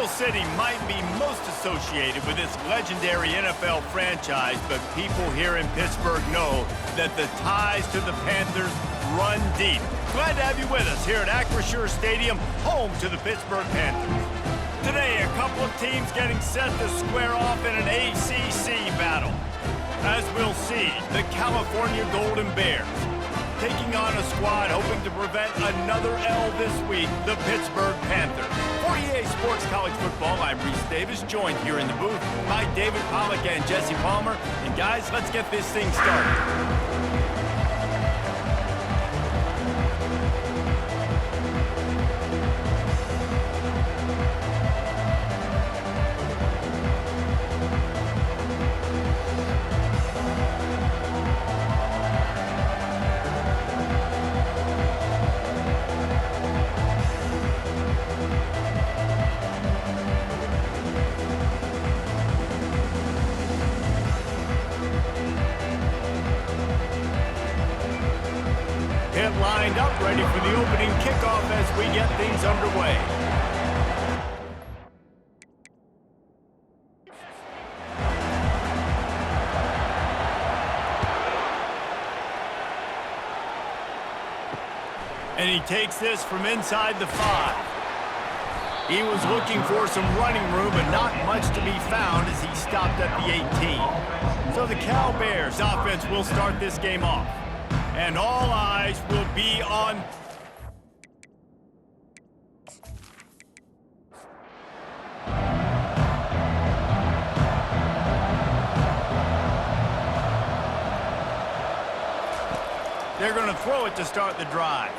Steel City might be most associated with this legendary NFL franchise, but people here in Pittsburgh know that the ties to the Panthers run deep. Glad to have you with us here at Acrisure Stadium, home to the Pittsburgh Panthers. Today, a couple of teams getting set to square off in an ACC battle. As we'll see, the California Golden Bears taking on a squad hoping to prevent another L this week, the Pittsburgh Panthers. For EA Sports College Football, I'm Reese Davis, joined here in the booth by David Pollack and Jesse Palmer. And guys, let's get this thing started. Lined up, ready for the opening kickoff as we get things underway. And he takes this from inside the 5. He was looking for some running room, but not much to be found as he stopped at the 18. So the Cal Bears offense will start this game off. And all eyes will be on... They're going to throw it to start the drive.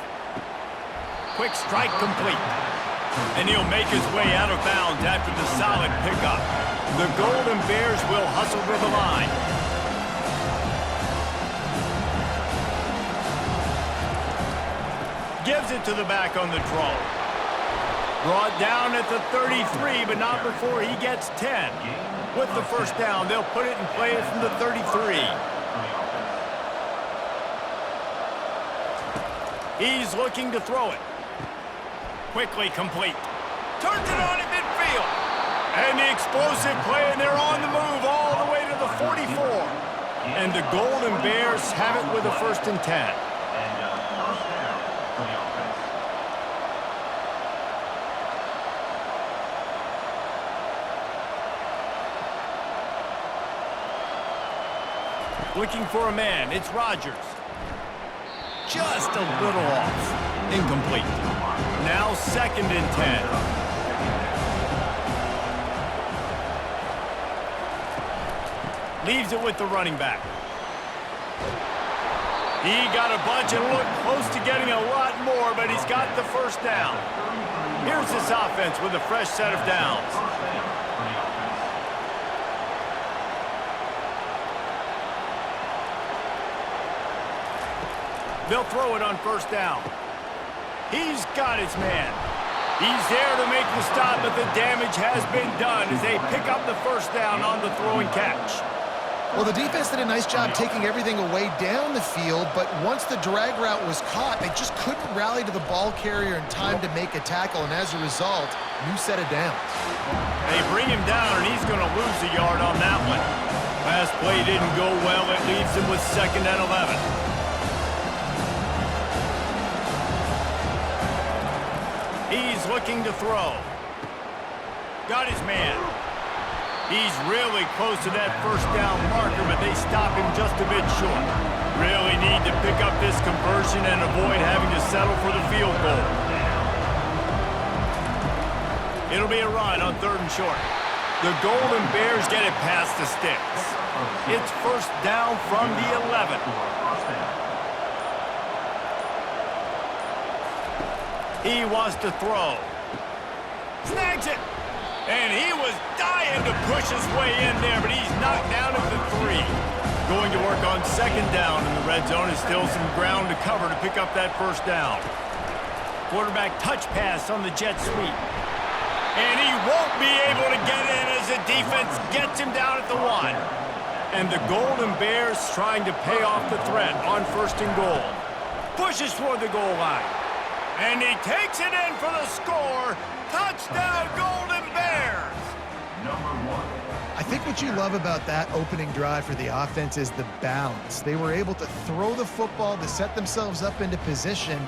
Quick strike complete. And he'll make his way out of bounds after the solid pickup. The Golden Bears will hustle to the line. Gives it to the back on the draw. Brought down at the 33, but not before he gets 10. With the first down, they'll put it and play it from the 33. He's looking to throw it. Quickly complete. Turns it on in midfield. And the explosive play, and they're on the move all the way to the 44. And the Golden Bears have it with a 1st and 10. Looking for a man, it's Rodgers. Just a little off. Incomplete. Now 2nd and 10. Leaves it with the running back. He got a bunch and looked close to getting a lot more, but he's got the first down. Here's this offense with a fresh set of downs. They'll throw it on 1st down. He's got his man. He's there to make the stop, but the damage has been done as they pick up the 1st down on the throw and catch. Well, the defense did a nice job taking everything away down the field, but once the drag route was caught, they just couldn't rally to the ball carrier in time to make a tackle, and as a result, new set of downs. They bring him down, and he's going to lose a yard on that one. Last play didn't go well. It leaves him with 2nd and 11. He's looking to throw. Got his man. He's really close to that 1st down marker, but they stop him just a bit short. Really need to pick up this conversion and avoid having to settle for the field goal. It'll be a run on 3rd and short. The Golden Bears get it past the sticks. It's 1st down from the 11. He wants to throw. Snags it. And he was dying to push his way in there, but he's knocked down at the 3. Going to work on 2nd down in the red zone is still some ground to cover to pick up that 1st down. Quarterback touch pass on the jet sweep. And he won't be able to get in as the defense gets him down at the 1. And the Golden Bears trying to pay off the threat on 1st and goal. Pushes toward the goal line. And he takes it in for the score. Touchdown, Golden Bears! I think what you love about that opening drive for the offense is the balance. They were able to throw the football to set themselves up into position,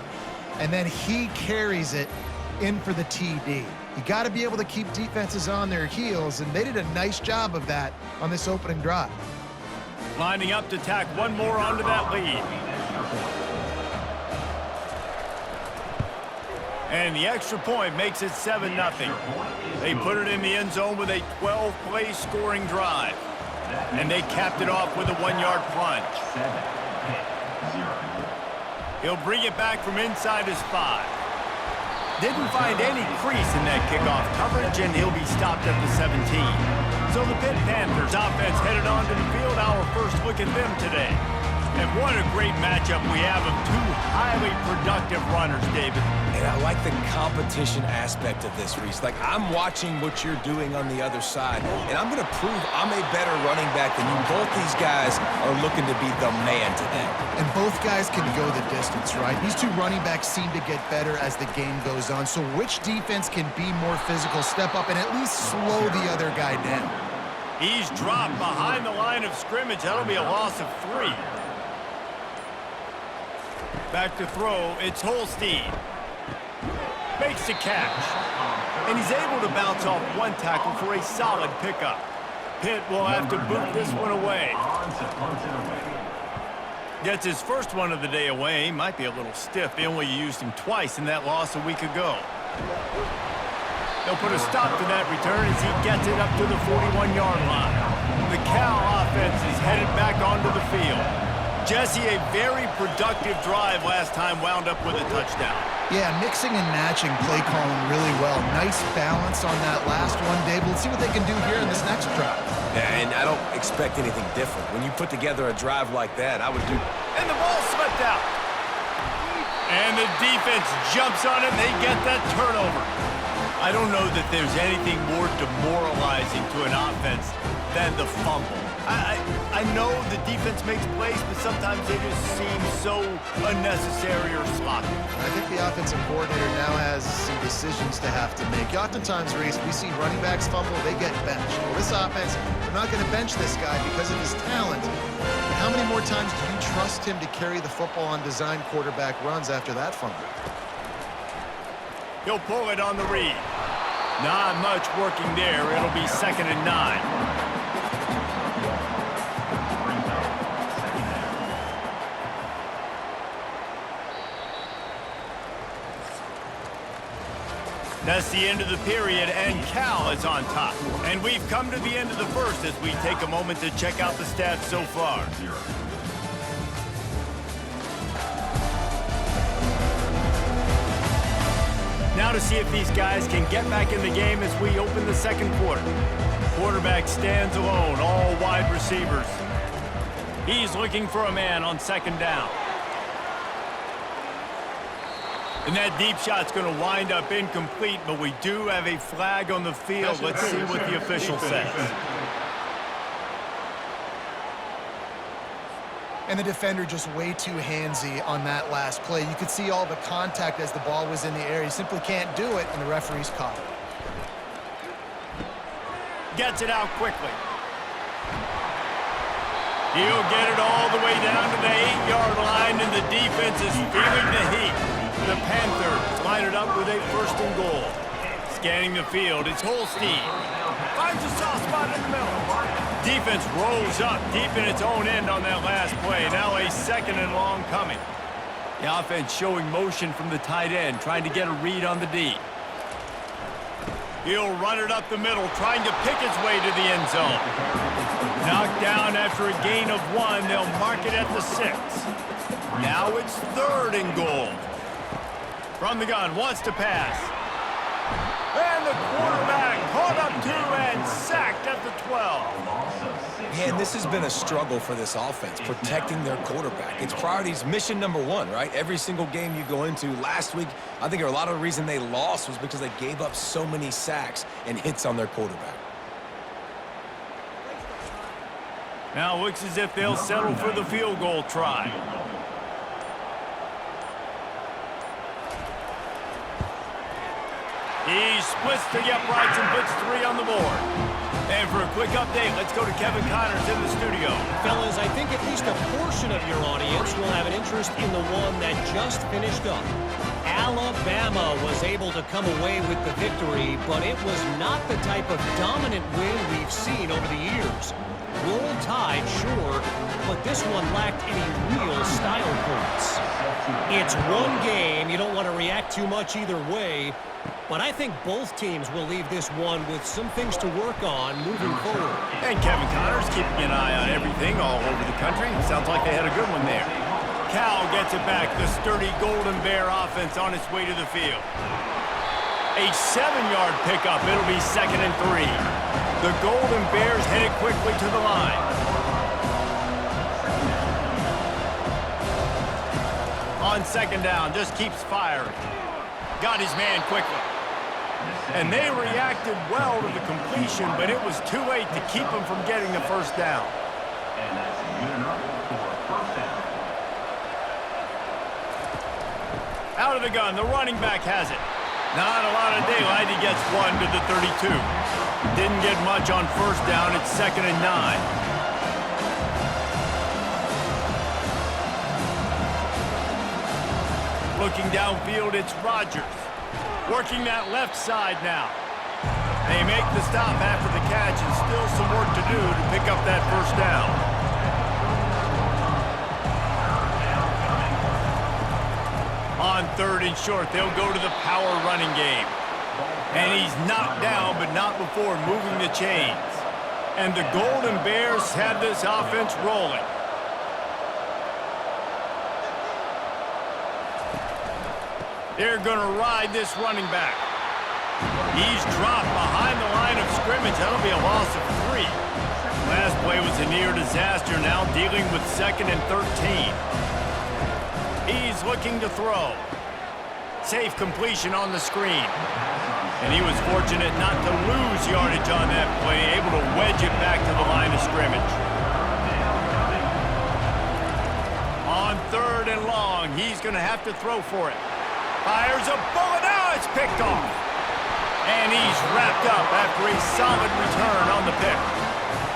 and then he carries it in for the TD. You got to be able to keep defenses on their heels, and they did a nice job of that on this opening drive. Lining up to tack one more onto that lead. And the extra point makes it 7-0. They put it in the end zone with a 12-play scoring drive. And they capped it off with a 1-yard plunge. He'll bring it back from inside his 5. Didn't find any crease in that kickoff coverage, and he'll be stopped at the 17. So the Pitt Panthers offense headed onto the field. Our first look at them today. And what a great matchup we have of two highly productive runners, David. And I like the competition aspect of this, Reese. Like, I'm watching what you're doing on the other side, and I'm going to prove I'm a better running back than you. Both these guys are looking to be the man today. And both guys can go the distance, right? These two running backs seem to get better as the game goes on. So which defense can be more physical, step up, and at least slow the other guy down? He's dropped behind the line of scrimmage. That'll be a loss of 3. Back to throw, it's Holstein. Makes the catch. And he's able to bounce off one tackle for a solid pickup. Pitt will have to boot this one away. Gets his first one of the day away. Might be a little stiff. They only used him twice in that loss a week ago. They'll put a stop to that return as he gets it up to the 41-yard line. The Cal offense is headed back onto the field. Jesse, a very productive drive last time, wound up with a touchdown. Yeah, mixing and matching play calling really well. Nice balance on that last one, Dave. Let's see what they can do here in this next drive. Yeah, and I don't expect anything different. When you put together a drive like that, I would do... And the ball slipped out. And the defense jumps on it, and they get that turnover. I don't know that there's anything more demoralizing to an offense than the fumble. I know the defense makes plays, but sometimes they just seem so unnecessary or sloppy. I think the offensive coordinator now has some decisions to have to make. Oftentimes, Reese, we see running backs fumble, they get benched. Well, this offense, we're not going to bench this guy because of his talent. But how many more times do you trust him to carry the football on design quarterback runs after that fumble? He'll pull it on the read. Not much working there. It'll be 2nd and 9. That's the end of the period, and Cal is on top. And we've come to the end of the first as we take a moment to check out the stats so far. Now to see if these guys can get back in the game as we open the second quarter. Quarterback stands alone, all wide receivers. He's looking for a man on 2nd down. And that deep shot's going to wind up incomplete, but we do have a flag on the field. Let's see what the official says. And the defender just way too handsy on that last play. You could see all the contact as the ball was in the air. He simply can't do it, and the referee's caught it. Gets it out quickly. He'll get it all the way down to the 8-yard line, and the defense is feeling the heat. The Panthers line it up with a 1st and goal. Scanning the field, it's Holstein. Finds a soft spot in the middle. Defense rolls up deep in its own end on that last play. Now a 2nd and long coming. The offense showing motion from the tight end, trying to get a read on the D. He'll run it up the middle, trying to pick his way to the end zone. Knocked down after a gain of 1. They'll mark it at the 6. Now it's 3rd and goal. From the gun, wants to pass. And the quarterback caught up to and sacked at the 12. Man, this has been a struggle for this offense, protecting their quarterback. It's priorities, mission number 1, right? Every single game you go into. Last week, I think a lot of the reason they lost was because they gave up so many sacks and hits on their quarterback. Now looks as if they'll settle for the field goal try. He splits the uprights and puts 3 on the board. And for a quick update. Let's go to Kevin Connors in the studio. Fellas, I think at least a portion of your audience will have an interest in the one that just finished up. Alabama was able to come away with the victory, but it was not the type of dominant win we've seen over the years. Roll Tide, sure, but this one lacked any real style points. It's one game. You don't want to react too much either way, but I think both teams will leave this one with some things to work on moving forward. And Kevin Connors keeping an eye on everything all over the country. Sounds like they had a good one there. Cal gets it back. The sturdy Golden Bear offense on its way to the field. A 7-yard pickup. It'll be 2nd and 3. The Golden Bears headed quickly to the line. On 2nd down, just keeps firing. Got his man quickly. And they reacted well to the completion, but it was too late to keep them from getting the first down. And that's good enough for first down. Out of the gun, the running back has it. Not a lot of daylight, he gets 1 to the 32. Didn't get much on first down, it's 2nd and 9. Looking downfield, it's Rodgers. Working that left side now. They make the stop after the catch and still some work to do to pick up that first down. On 3rd and short, they'll go to the power running game. And he's knocked down, but not before moving the chains. And the Golden Bears have this offense rolling. They're going to ride this running back. He's dropped behind the line of scrimmage. That'll be a loss of 3. Last play was a near disaster, now dealing with 2nd and 13. He's looking to throw. Safe completion on the screen. And he was fortunate not to lose yardage on that play, able to wedge it back to the line of scrimmage. On 3rd and long, he's going to have to throw for it. Fires a bullet. Now it's picked off. And he's wrapped up after a solid return on the pick.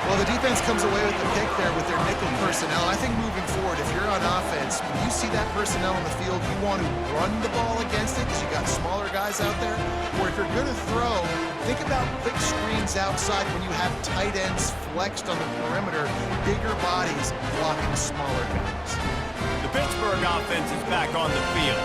Well, the defense comes away with the pick there with their nickel personnel. I think moving forward, if you're on offense, when you see that personnel on the field, you want to run the ball against it because you got smaller guys out there. Or if you're going to throw, think about quick screens outside when you have tight ends flexed on the perimeter, bigger bodies blocking smaller guys. The Pittsburgh offense is back on the field.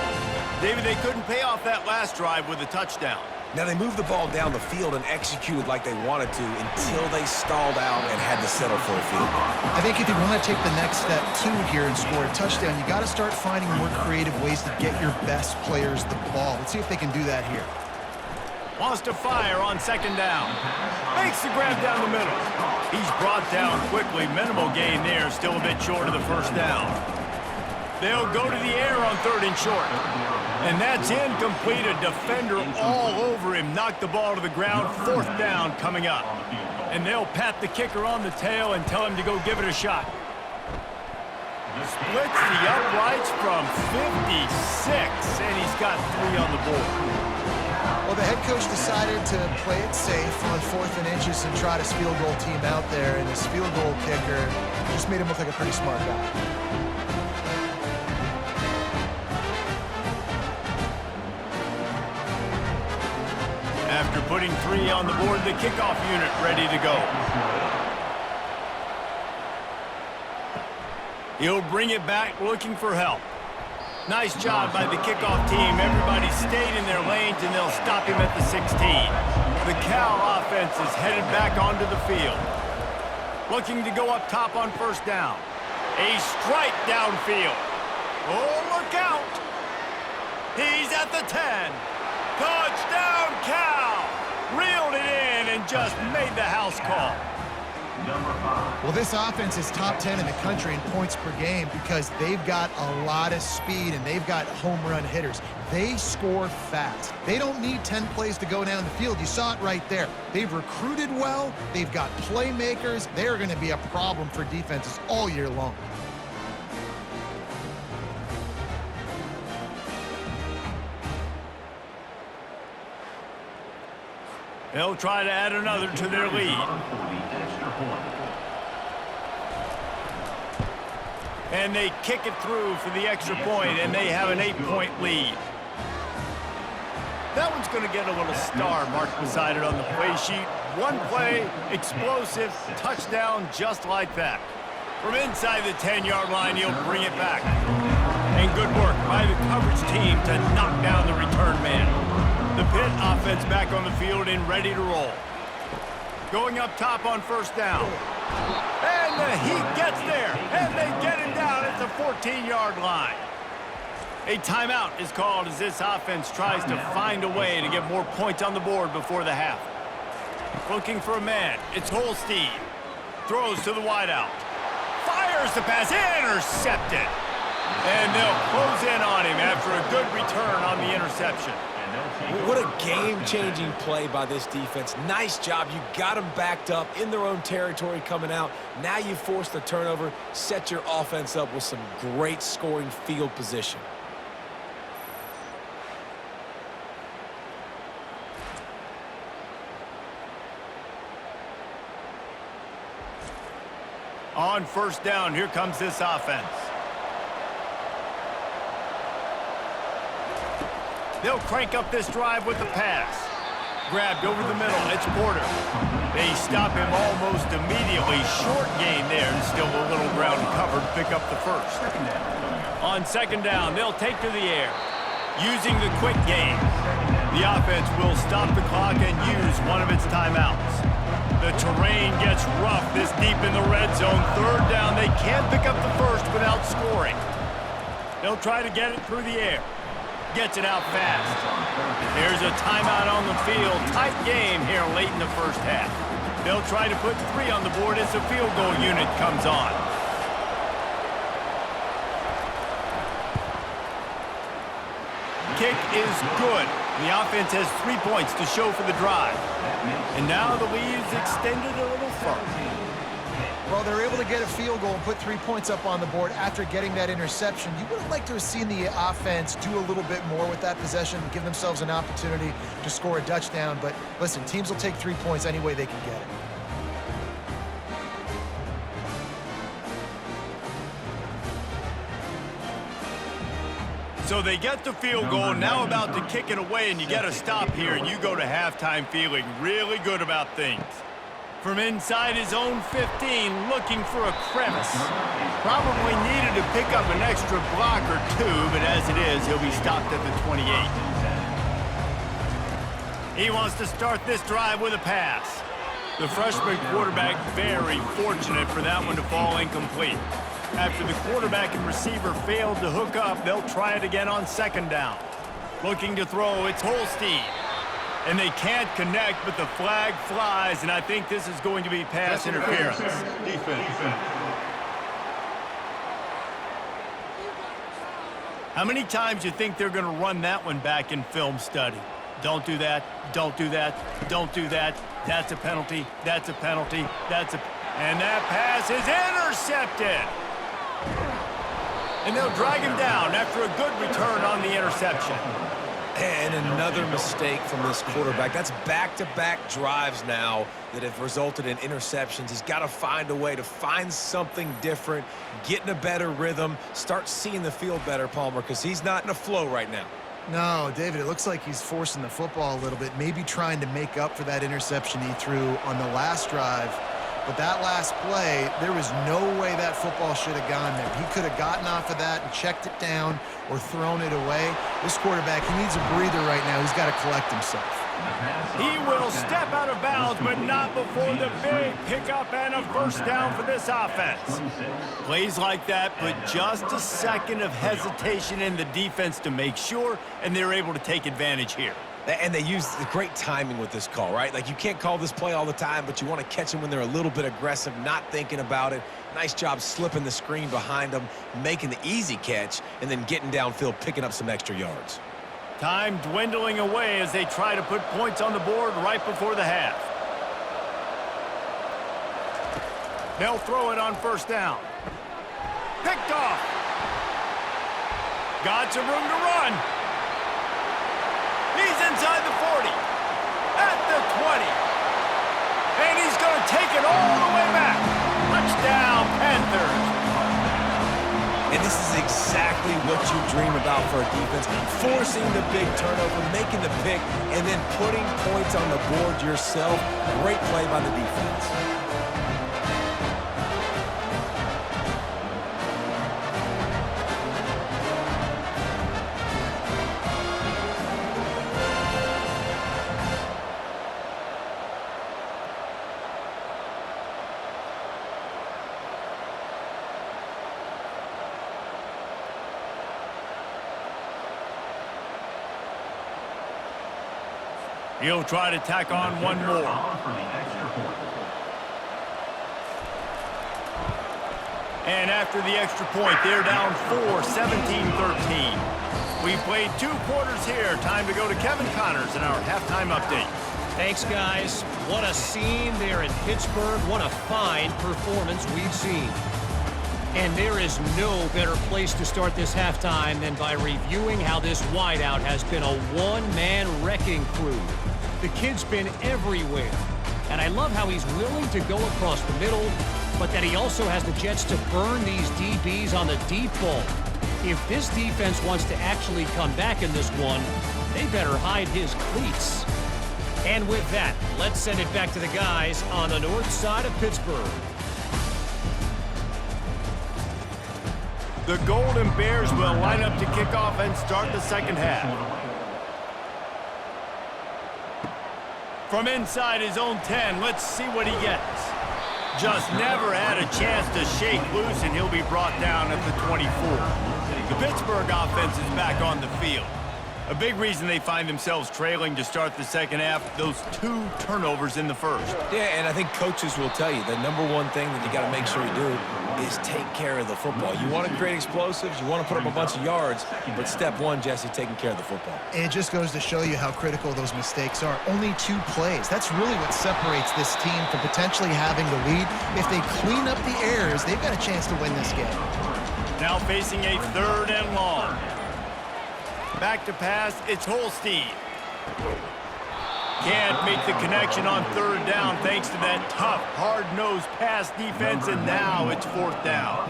David, they couldn't pay off that last drive with a touchdown. Now, they moved the ball down the field and executed like they wanted to until they stalled out and had to settle for a field goal. I think if you want to take the next step too here and score a touchdown, you got to start finding more creative ways to get your best players the ball. Let's see if they can do that here. Wants to fire on 2nd down. Makes the grab down the middle. He's brought down quickly. Minimal gain there, still a bit short of the first down. They'll go to the air on 3rd and short. And that's incomplete. A defender all over him. Knocked the ball to the ground. 4th down coming up. And they'll pat the kicker on the tail and tell him to go give it a shot. Splits the uprights from 56, and he's got 3 on the board. Well, the head coach decided to play it safe on 4th and inches and try his field goal team out there, and his field goal kicker just made him look like a pretty smart guy. After putting 3 on the board, the kickoff unit ready to go. He'll bring it back looking for help. Nice job by the kickoff team. Everybody stayed in their lanes, and they'll stop him at the 16. The Cal offense is headed back onto the field. Looking to go up top on 1st down. A strike downfield. Oh, look out! He's at the 10. Touchdown, Cal! Reeled it in and just made the house call. Well, this offense is top 10 in the country in points per game because they've got a lot of speed and they've got home run hitters. They score fast. They don't need 10 plays to go down the field. You saw it right there. They've recruited well. They've got playmakers. They're going to be a problem for defenses all year long. They'll try to add another to their lead. For the extra point. And they kick it through for the extra point, and they have an 8-point lead. That one's going to get a little star marked beside it on the play sheet. One play, explosive, touchdown just like that. From inside the 10-yard line, he'll bring it back. And good work by the coverage team to knock down the return man. The Pitt offense back on the field and ready to roll. Going up top on first down. And the Heat gets there, and they get him down at the 14-yard line. A timeout is called as this offense tries to find a way to get more points on the board before the half. Looking for a man. It's Holstein. Throws to the wideout. Fires the pass. Intercepted. And they'll close in on him after a good return on the interception. What a game-changing play by this defense. Nice job. You got them backed up in their own territory coming out. Now you force the turnover, set your offense up with some great scoring field position. On first down, here comes this offense. They'll crank up this drive with the pass. Grabbed over the middle, it's Porter. They stop him almost immediately. Short gain there, and still a little ground covered to pick up the first. On second down, they'll take to the air. Using the quick game, the offense will stop the clock and use one of its timeouts. The terrain gets rough this deep in the red zone. Third down, they can't pick up the first without scoring. They'll try to get it through the air. Gets it out fast. There's a timeout on the field. Tight game here late in the first half. They'll try to put 3 on the board as the field goal unit comes on. Kick is good. The offense has 3 points to show for the drive. And now the lead is extended a little further. Well, they're able to get a field goal and put 3 points up on the board after getting that interception. You would have liked to have seen the offense do a little bit more with that possession, give themselves an opportunity to score a touchdown. But listen, teams will take 3 points any way they can get it. So they get the field goal, now about to kick it away, and you get a stop here, and you go to halftime feeling really good about things. From inside his own 15, looking for a crevice. Probably needed to pick up an extra block or 2, but as it is, he'll be stopped at the 28. He wants to start this drive with a pass. The freshman quarterback very fortunate for that one to fall incomplete. After the quarterback and receiver failed to hook up, they'll try it again on second down. Looking to throw, it's Holstein. And they can't connect, but the flag flies, and I think this is going to be pass interference. How many times do you think they're going to run that one back in film study? Don't do that, don't do that, don't do that. That's a penalty, that's a penalty, that's a... And that pass is intercepted! And they'll drag him down after a good return on the interception. And another mistake from this quarterback. That's back-to-back drives now that have resulted in interceptions. He's got to find a way to find something different, get in a better rhythm, start seeing the field better, Palmer, because he's not in a flow right now. No, David, it looks like he's forcing the football a little bit, maybe trying to make up for that interception he threw on the last drive. But that last play, there was no way that football should have gone there. He could have gotten off of that and checked it down or thrown it away. This quarterback, he needs a breather right now. He's got to collect himself. He will step out of bounds, but not before the big pickup and a first down for this offense. Plays like that, but just a second of hesitation in the defense to make sure, and they're able to take advantage here. And they use the great timing with this call, right? Like, you can't call this play all the time, but you want to catch them when they're a little bit aggressive, not thinking about it. Nice job slipping the screen behind them, making the easy catch, and then getting downfield, picking up some extra yards. Time dwindling away as they try to put points on the board right before the half. They'll throw it on first down. Picked off. Got some room to run. He's inside the 40. At the 20. And he's going to take it all the way back. Touchdown, Panthers. And this is exactly what you dream about for a defense. Forcing the big turnover, making the pick, and then putting points on the board yourself. Great play by the defense. He'll try to tack on one more. And after the extra point, they're down 4, 17-13. We played 2 quarters here. Time to go to Kevin Connors in our halftime update. Thanks, guys. What a scene there in Pittsburgh. What a fine performance we've seen. And there is no better place to start this halftime than by reviewing how this wideout has been a one-man wrecking crew. The kid's been everywhere. And I love how he's willing to go across the middle, but that he also has the jets to burn these DBs on the deep ball. If this defense wants to actually come back in this one, they better hide his cleats. And with that, let's send it back to the guys on the north side of Pittsburgh. The Golden Bears will line up to kick off and start the second half. From inside his own 10, let's see what he gets. Just never had a chance to shake loose, and he'll be brought down at the 24. The Pittsburgh offense is back on the field. A big reason they find themselves trailing to start the second half, those 2 turnovers in the first. Yeah, and I think coaches will tell you the number one thing that you got to make sure you do is take care of the football. You want to create explosives, you want to put up a bunch of yards, but step one, Jesse, taking care of the football. It just goes to show you how critical those mistakes are. Only 2 plays. That's really what separates this team from potentially having the lead. If they clean up the errors, they've got a chance to win this game. Now facing a 3rd and long. Back to pass, it's Holstein. Can't make the connection on 3rd down thanks to that tough, hard-nosed pass defense, and now it's 4th down.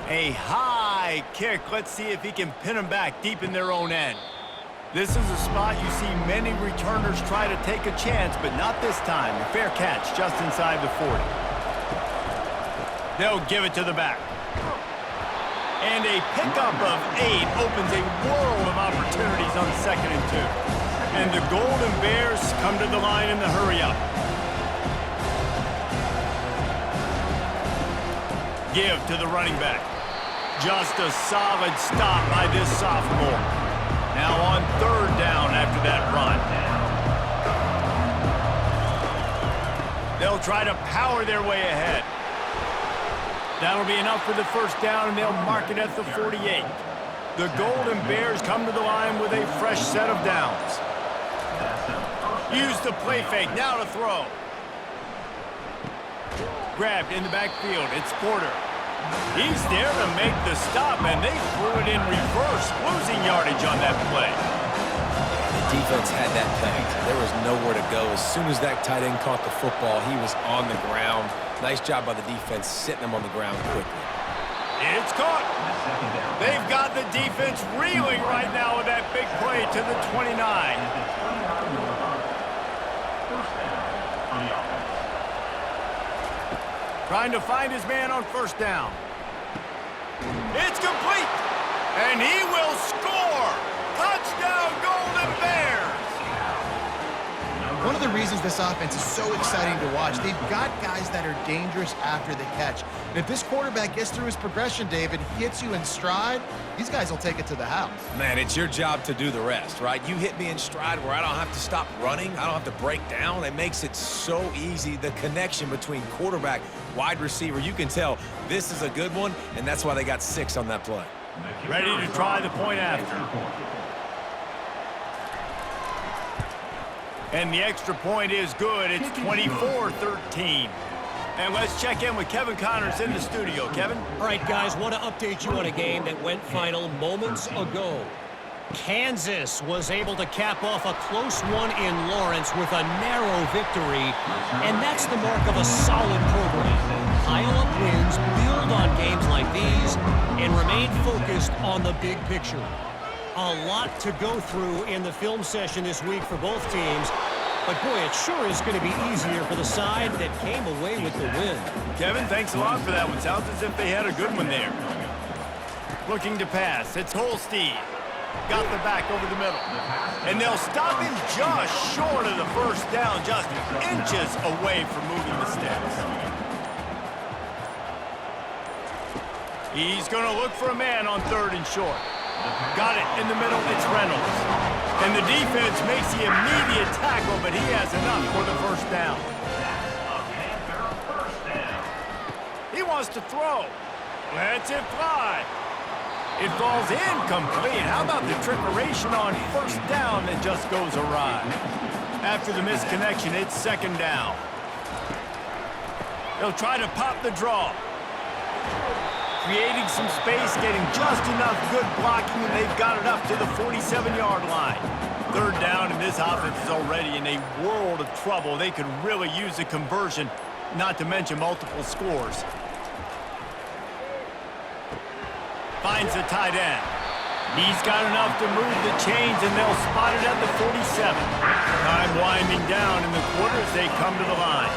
A high kick. Let's see if he can pin them back deep in their own end. This is a spot you see many returners try to take a chance, but not this time. A fair catch just inside the 40. They'll give it to the back. And a pickup of 8 opens a world of opportunities on 2nd and 2. And the Golden Bears come to the line in the hurry-up. Give to the running back. Just a solid stop by this sophomore. Now on 3rd down after that run. They'll try to power their way ahead. That'll be enough for the first down, and they'll mark it at the 48. The Golden Bears come to the line with a fresh set of downs. Use the play fake, now to throw. Grabbed in the backfield, it's Porter. He's there to make the stop, and they threw it in reverse, losing yardage on that play. The defense had that pegged. There was nowhere to go. As soon as that tight end caught the football, he was on the ground. Nice job by the defense sitting him on the ground quickly. It's caught. They've got the defense reeling right now with that big play to the 29. Trying to find his man on 1st down. It's complete. And he will score. Touchdown, Golden Bears. One of the reasons this offense is so exciting to watch, they've got guys that are dangerous after the catch. And if this quarterback gets through his progression, David, hits you in stride, these guys will take it to the house. Man, it's your job to do the rest, right? You hit me in stride where I don't have to stop running. I don't have to break down. It makes it so easy. The connection between quarterback, wide receiver, you can tell this is a good one, and that's why they got 6 on that play. Ready to try the point after. And the extra point is good. It's 24-13. And let's check in with Kevin Connors in the studio. Kevin? All right, guys, want to update you on a game that went final moments ago. Kansas was able to cap off a close one in Lawrence with a narrow victory, and that's the mark of a solid program. Pile up wins, build on games like these, and remain focused on the big picture. A lot to go through in the film session this week for both teams, but boy, it sure is going to be easier for the side that came away with the win. Kevin, thanks a lot for that one. Sounds as if they had a good one there. Looking to pass. It's Holstein. Got the back over the middle. And they'll stop him just short of the first down, just inches away from moving the sticks. He's going to look for a man on 3rd and short. Got it in the middle. It's Reynolds. And the defense makes the immediate tackle, but he has enough for the first down. He wants to throw. Lets it fly. It falls incomplete. How about the trickeration on first down that just goes awry? After the misconnection, it's 2nd down. They'll try to pop the draw. Creating some space, getting just enough good blocking, and they've got it up to the 47-yard line. 3rd down, and this offense is already in a world of trouble. They could really use a conversion, not to mention multiple scores. Finds the tight end. He's got enough to move the chains, and they'll spot it at the 47. Time winding down in the quarter as they come to the line.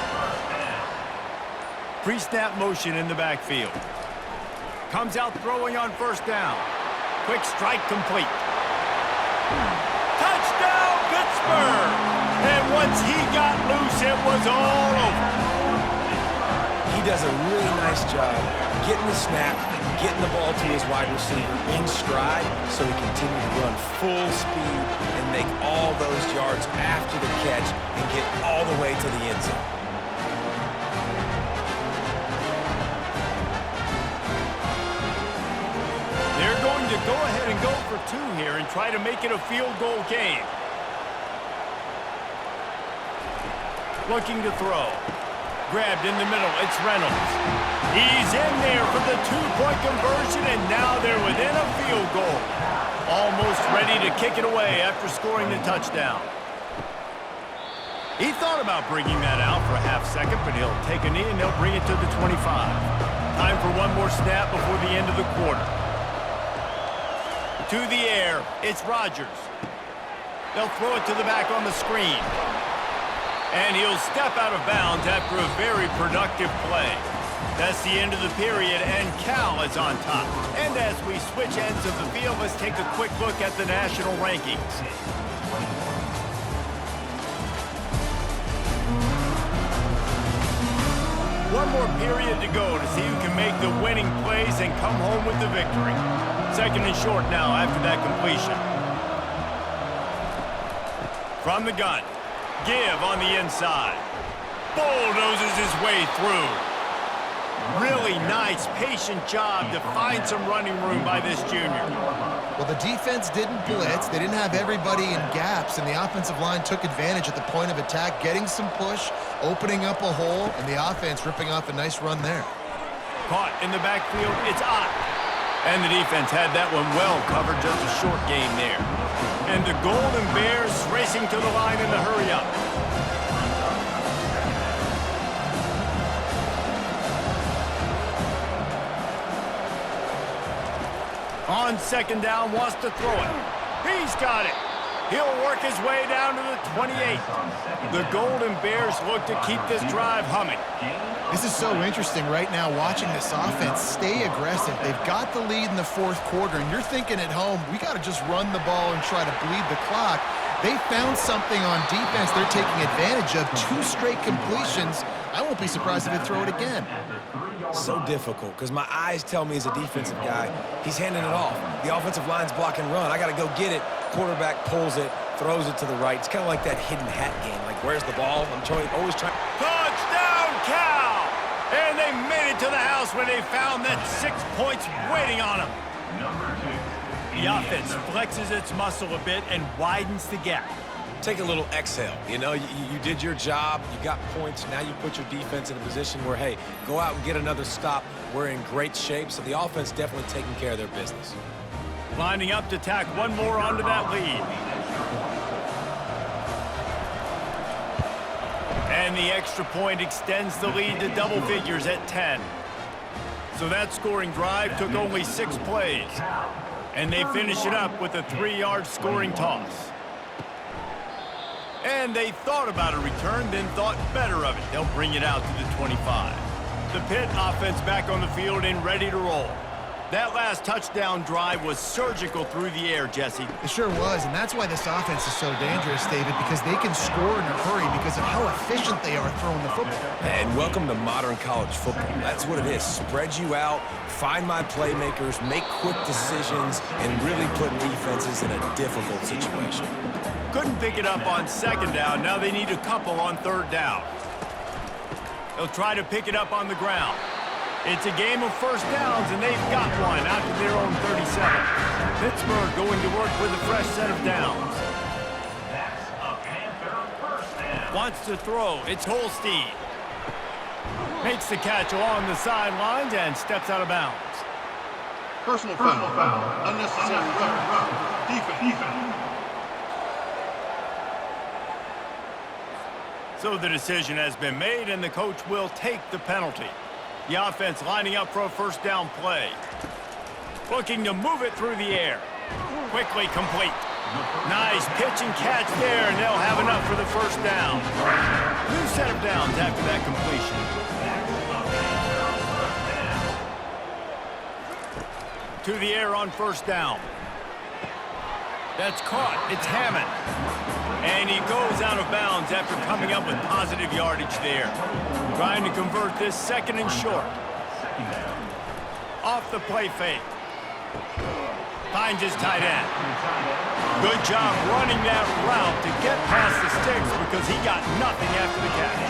Pre-snap motion in the backfield. Comes out throwing on 1st down. Quick strike complete. Touchdown, Pittsburgh! And once he got loose, it was all over. He does a really nice job getting the snap, getting the ball to his wide receiver in stride so he continue to run full speed and make all those yards after the catch and get all the way to the end zone. They're going to go ahead and go for 2 here and try to make it a field goal game. Looking to throw. Grabbed in the middle. It's Reynolds. He's in there for the 2-point conversion, and now they're within a field goal. Almost ready to kick it away after scoring the touchdown. He thought about bringing that out for a half second, but he'll take a knee and they'll bring it to the 25. Time for one more snap before the end of the quarter. To the air, it's Rodgers. They'll throw it to the back on the screen. And he'll step out of bounds after a very productive play. That's the end of the period, and Cal is on top. And as we switch ends of the field, let's take a quick look at the national rankings. One more period to go to see who can make the winning plays and come home with the victory. 2nd and short now after that completion. From the gun. Give on the inside. Bulldozes his way through. Really nice, patient job to find some running room by this junior. Well, the defense didn't blitz. They didn't have everybody in gaps, and the offensive line took advantage at the point of attack, getting some push, opening up a hole, and the offense ripping off a nice run there. Caught in the backfield, it's Ott. And the defense had that one well covered, just a short game there. And the Golden Bears racing to the line in the hurry-up. On 2nd down, wants to throw it. He's got it. He'll work his way down to the 28. The Golden Bears look to keep this drive humming. This is so interesting right now, watching this offense stay aggressive. They've got the lead in the 4th quarter, and you're thinking at home, we got to just run the ball and try to bleed the clock. They found something on defense they're taking advantage of. 2 straight completions. I won't be surprised if they throw it again. So difficult, because my eyes tell me as a defensive guy, he's handing it off. The offensive line's block and run. I got to go get it. Quarterback pulls it, throws it to the right. It's kind of like that hidden hat game. Like, where's the ball? I'm always trying. Touchdown, Cal! And they made it to the house where they found that 6 points waiting on them. The offense flexes its muscle a bit and widens the gap. Take a little exhale. You know, you did your job. You got points. Now you put your defense in a position where, hey, go out and get another stop. We're in great shape. So the offense definitely taking care of their business. Lining up to tack one more onto that lead. And the extra point extends the lead to double figures at 10. So that scoring drive took only 6 plays. And they finish it up with a 3-yard scoring toss. And they thought about a return, then thought better of it. They'll bring it out to the 25. The Pitt offense back on the field and ready to roll. That last touchdown drive was surgical through the air, Jesse. It sure was, and that's why this offense is so dangerous, David, because they can score in a hurry because of how efficient they are throwing the football. And welcome to modern college football. That's what it is. Spread you out, find my playmakers, make quick decisions, and really put defenses in a difficult situation. Couldn't pick it up on 2nd down. Now they need a couple on 3rd down. They'll try to pick it up on the ground. It's a game of 1st downs, and they've got one out to their own 37. Pittsburgh going to work with a fresh set of downs. That's a Panther first down. Wants to throw. It's Holstein. Makes the catch along the sidelines and steps out of bounds. Personal foul. Unnecessary rough. Defense. So the decision has been made, and the coach will take the penalty. The offense lining up for a 1st down play. Looking to move it through the air. Quickly complete. Nice pitch and catch there, and they'll have enough for the 1st down. New set of downs after that completion. To the air on 1st down. That's caught. It's Hammond. And he goes out of bounds after coming up with positive yardage there. Trying to convert this 2nd and short. Off the play fake. Finds his tight end. Good job running that route to get past the sticks because he got nothing after the catch.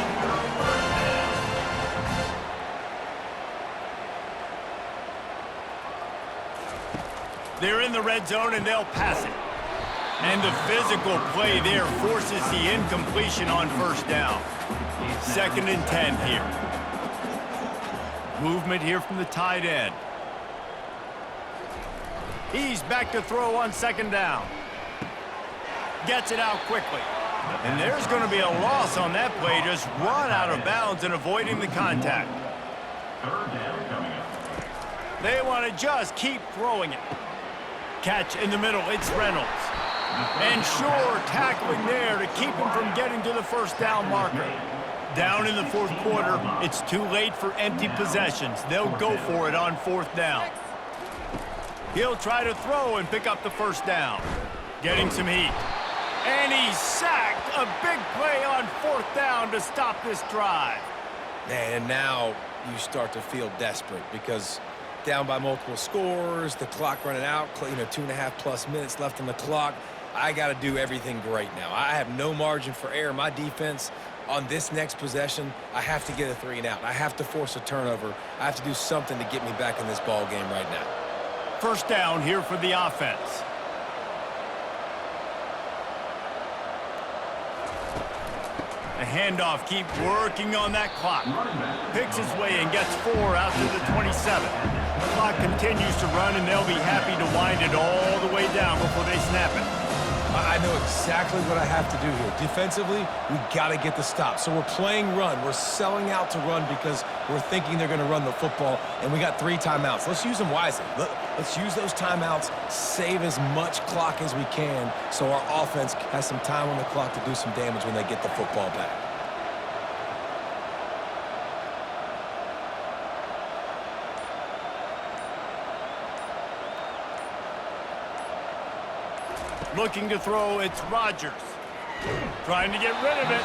They're in the red zone and they'll pass it. And the physical play there forces the incompletion on 1st down. 2nd and 10 here. Movement here from the tight end. He's back to throw on 2nd down. Gets it out quickly. And there's going to be a loss on that play, just run out of bounds and avoiding the contact. 3rd down coming up. They want to just keep throwing it. Catch in the middle, it's Reynolds. And sure, tackling there to keep him from getting to the 1st down marker. Down in the 4th quarter, it's too late for empty possessions. They'll go for it on 4th down. He'll try to throw and pick up the 1st down. Getting some heat. And he's sacked. A big play on 4th down to stop this drive. And now you start to feel desperate because down by multiple scores, the clock running out, 2.5+ minutes left on the clock. I got to do everything great now. I have no margin for error. My defense on this next possession, I have to get a 3 and out. I have to force a turnover. I have to do something to get me back in this ball game right now. 1st down here for the offense. The handoff, keep working on that clock. Picks his way and gets 4 out to the 27. The clock continues to run, and they'll be happy to wind it all the way down before they snap it. I know exactly what I have to do here. Defensively, we got to get the stop. So we're playing run. We're selling out to run because we're thinking they're going to run the football, and we got 3 timeouts. Let's use them wisely. Let's use those timeouts, save as much clock as we can so our offense has some time on the clock to do some damage when they get the football back. Looking to throw, it's Rodgers. Trying to get rid of it.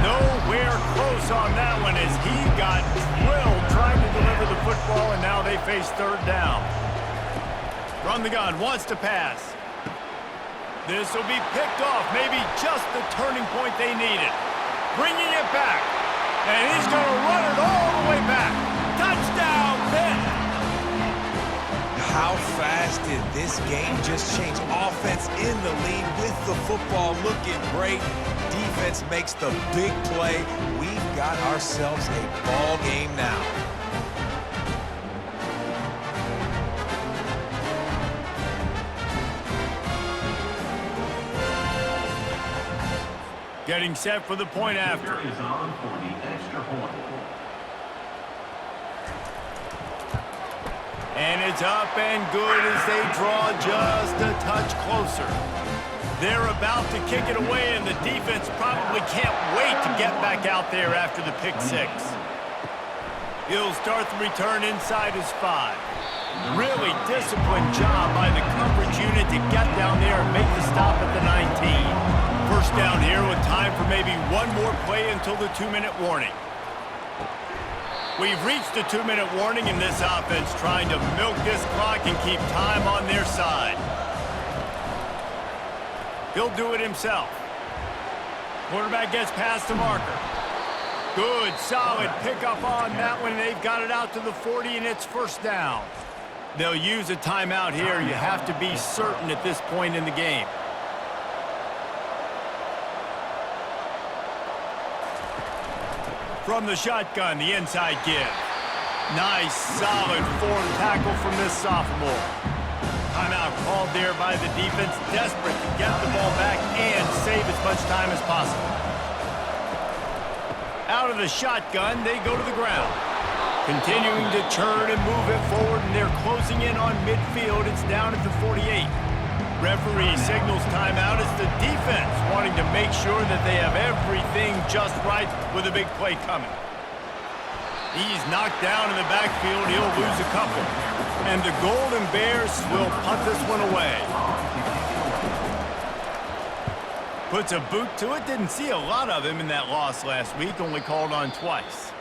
Nowhere close on that one as he got drilled trying to deliver the football, and now they face 3rd down. From the gun, wants to pass. This will be picked off, maybe just the turning point they needed. Bringing it back, and he's going to run it all the way back. Touchdown, Pitt! How fast did this game just change? Offense in the lead with the football looking great. Defense makes the big play. We've got ourselves a ball game now. Getting set for the point after. Is on for the extra point. And it's up and good as they draw just a touch closer. They're about to kick it away, and the defense probably can't wait to get back out there after the pick six. He'll start the return inside his 5. Really disciplined job by the coverage unit to get down there and make the stop at the 19. First down here with time for maybe one more play until the 2-minute warning. We've reached the 2-minute warning in this offense, trying to milk this clock and keep time on their side. He'll do it himself. Quarterback gets past the marker. Good, solid pickup on that one. They've got it out to the 40, and it's first down. They'll use a timeout here. You have to be certain at this point in the game. From the shotgun, the inside give. Nice, solid form tackle from this sophomore. Timeout called there by the defense, desperate to get the ball back and save as much time as possible. Out of the shotgun, they go to the ground. Continuing to turn and move it forward, and they're closing in on midfield. It's down at the 48. Referee signals timeout as the defense wanting to make sure that they have everything just right with a big play coming. He's knocked down in the backfield. He'll lose a couple. And the Golden Bears will punt this one away. Puts a boot to it. Didn't see a lot of him in that loss last week. Only called on twice.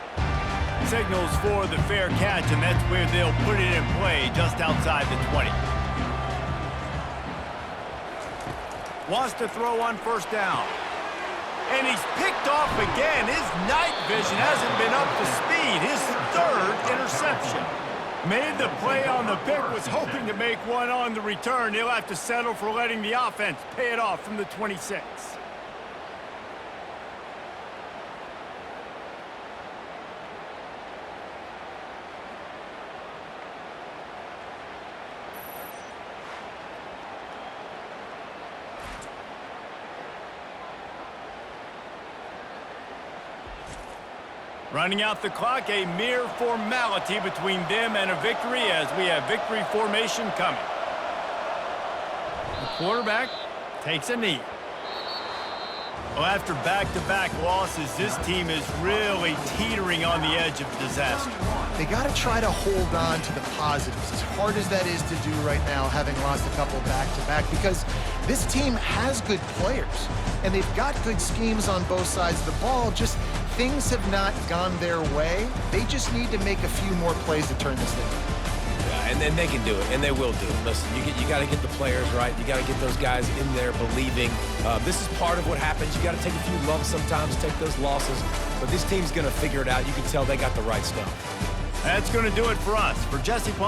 Signals for the fair catch, and that's where they'll put it in play just outside the 20. Wants to throw on first down. And he's picked off again. His night vision hasn't been up to speed. His 3rd interception. Made the play on the pick, was hoping to make one on the return. He'll have to settle for letting the offense pay it off from the 26. Running out the clock, a mere formality between them and a victory as we have victory formation coming. The quarterback takes a knee. Well, after back-to-back losses, this team is really teetering on the edge of disaster. They got to try to hold on to the positives, as hard as that is to do right now, having lost a couple back-to-back, because this team has good players, and they've got good schemes on both sides of the ball. Just things have not gone their way. They just need to make a few more plays to turn this thing around. Yeah, and then they can do it, and they will do it. Listen, you got to get the players right. You got to get those guys in there believing. This is part of what happens. You got to take a few lumps sometimes, take those losses. But this team's going to figure it out. You can tell they got the right stuff. That's going to do it for us. For Jesse Paul.